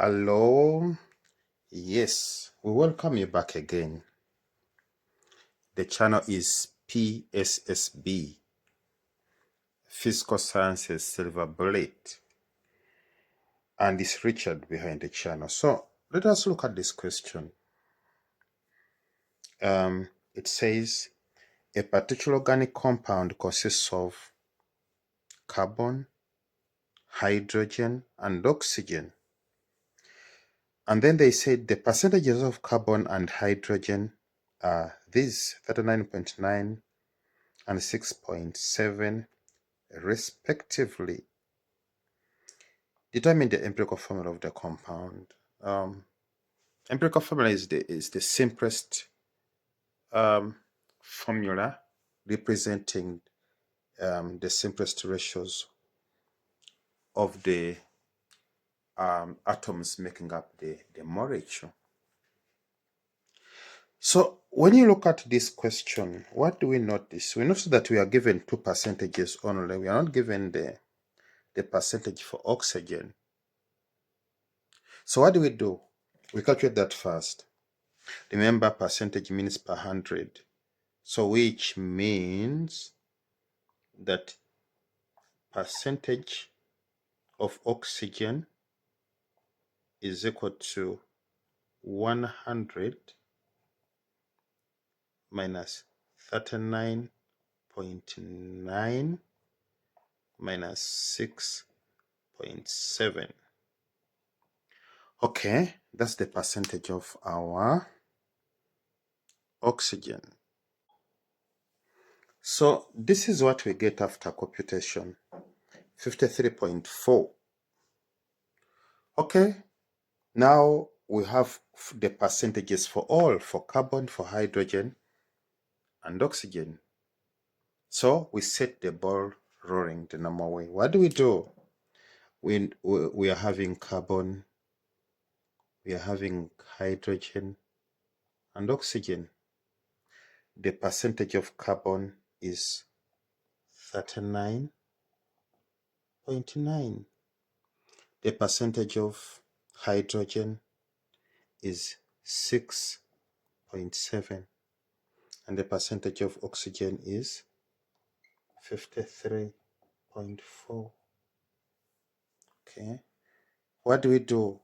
Hello. Yes, we welcome you back again. The channel is PSSB, Physical Sciences Silver Bullet, and it's Richard behind the channel. So let us look at this question. It says a particular organic compound consists of carbon, hydrogen, and oxygen. And then they said the percentages of carbon and hydrogen are these 39.9 and 6.7 respectively. Determine the empirical formula of the compound. Empirical formula is the simplest formula representing the simplest ratios of the atoms making up the molecule. So when you look at this question, what do we notice? We notice that we are given 2 percentages only. We are not given the percentage for oxygen. So what do? We calculate that first. Remember, percentage means per 100. So which means that percentage of oxygen is equal to 100 minus 39.9 minus 6.7. Okay, that's the percentage of our oxygen. So this is what we get after computation, 53.4. Okay, now we have the percentages for all, for carbon, for hydrogen, and oxygen. So we set the ball rolling the normal way. What do? We are having carbon, we are having hydrogen, and oxygen. The percentage of carbon is 39.9. The percentage of hydrogen is 6.7. And the percentage of oxygen is 53.4. Okay. What do?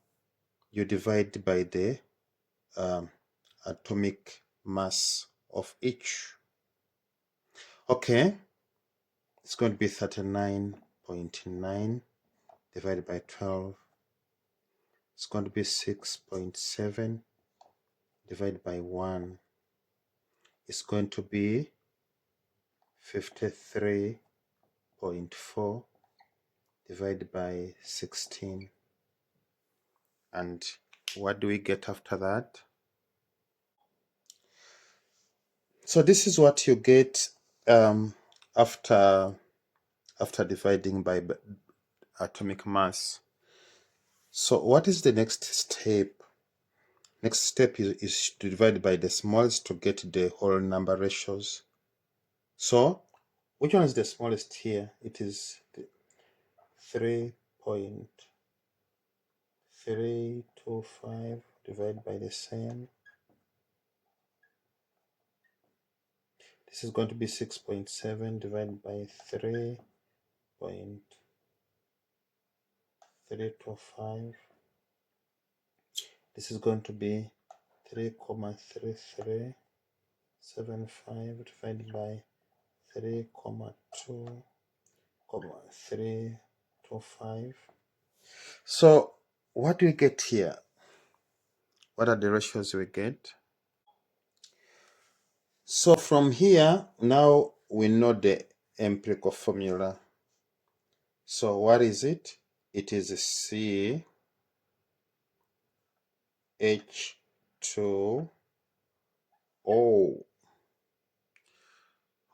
You divide by the atomic mass of each. Okay. It's going to be 39.9 divided by 12. It's going to be 6.7 divided by 1. It's going to be 53.4 divided by 16. And what do we get after that? So this is what you get after dividing by atomic mass. So what is the next step? Next step is to divide by the smallest to get the whole number ratios. So which one is the smallest here? It is 3.325 divided by the same. This is going to be 6.7 divided by 3.325. This is going to be 3.3375 divided by 3.2,325. So what do we get here? What are the ratios we get? So from here, now we know the empirical formula. So what is it? It is CH2O.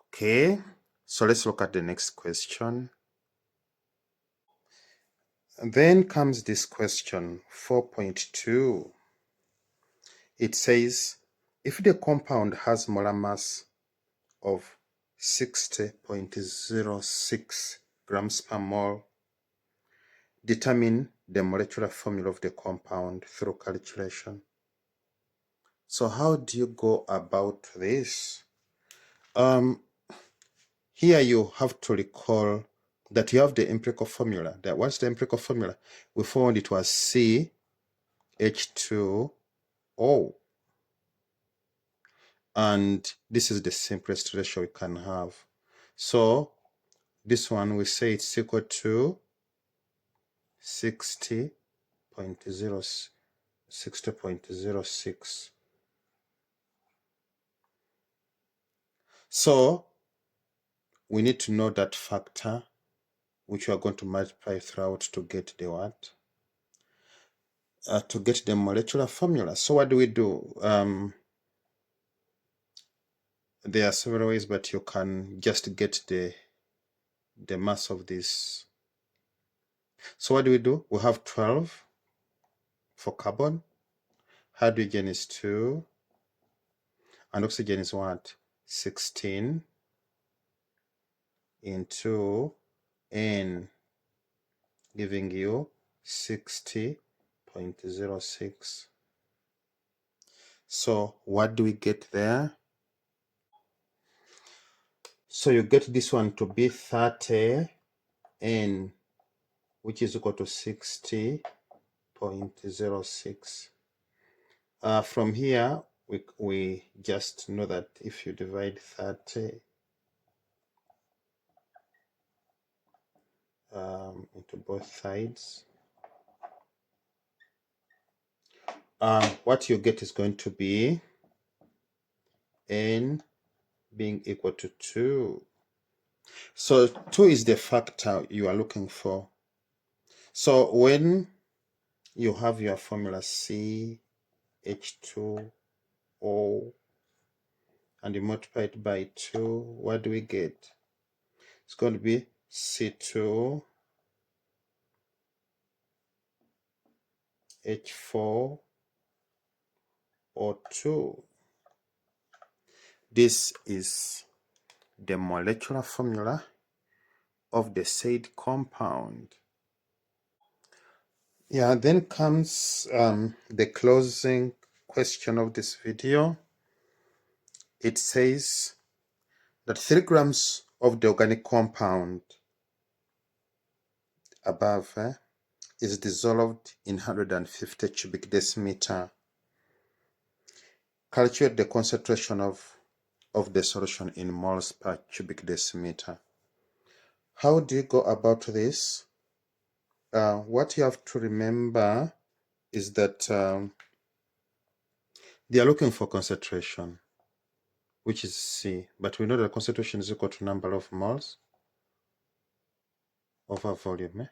Okay, so let's look at the next question. And then comes this question, 4.2. It says, if the compound has molar mass of 60.06 grams per mole, determine the molecular formula of the compound through calculation. So how do you go about this? Here you have to recall that you have the empirical formula. What's the empirical formula? We found it was CH2O. And this is the simplest ratio we can have. So this one, we say it's equal to 60.06. So we need to know that factor, which we are going to multiply throughout to get the what? To get the molecular formula. So what do we do? There are several ways, but you can just get the mass of this. So what do? We have 12 for carbon, hydrogen is 2, and oxygen is what? 16 into N, giving you 60.06. So what do we get there? So you get this one to be 30 N, which is equal to 60.06. From here, we just know that if you divide 30 into both sides, what you get is going to be N being equal to 2. So 2 is the factor you are looking for. So when you have your formula CH2O and you multiply it by 2, what do we get? It's going to be C2H4O2. This is the molecular formula of the said compound. Yeah, then comes the closing question of this video. It says that 3 grams of the organic compound above is dissolved in 150 cubic decimeter. Calculate the concentration of the solution in moles per cubic decimeter. How do you go about this? What you have to remember is that they are looking for concentration, which is C, but we know that concentration is equal to number of moles over volume.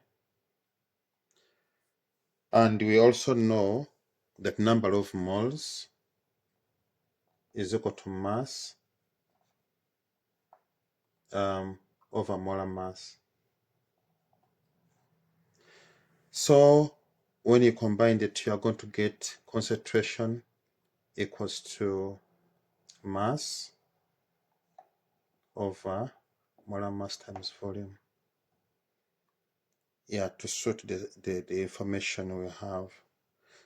And we also know that number of moles is equal to mass over molar mass. So when you combine the two, you are going to get concentration equals to mass over molar mass times volume. Yeah, to suit the information we have.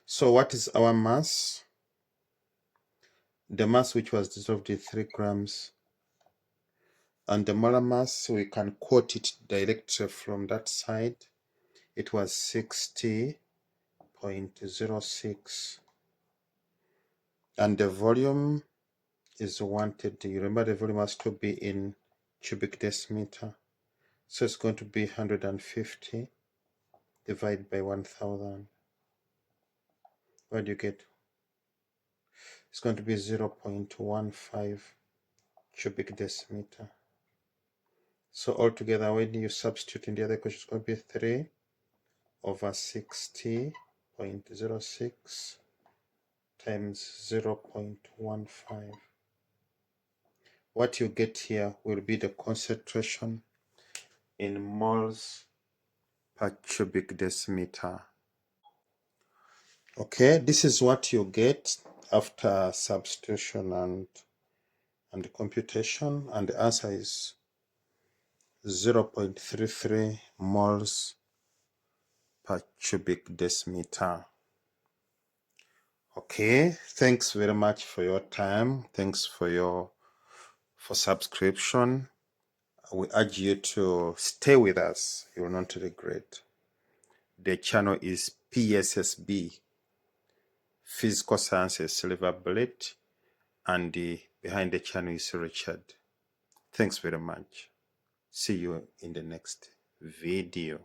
So what is our mass? The mass which was dissolved in 3 grams. And the molar mass, we can quote it directly from that side. It was 60.06. And the volume is wanted. You remember the volume has to be in cubic decimeter. So it's going to be 150 divided by 1000. What do you get? It's going to be 0.15 cubic decimeter. So altogether, when you substitute in the other equation, it's going to be 3 over 60.06 times 0.15. What you get here will be the concentration in moles per cubic decimeter. Okay, this is what you get after substitution and computation, and the answer is 0.33 moles per cubic decimeter. Okay, thanks very much for your time. Thanks for subscription. We urge you to stay with us. You will not regret. The channel is PSSB, Physical Sciences Silver Bullet, and behind the channel is Richard. Thanks very much. See you in the next video.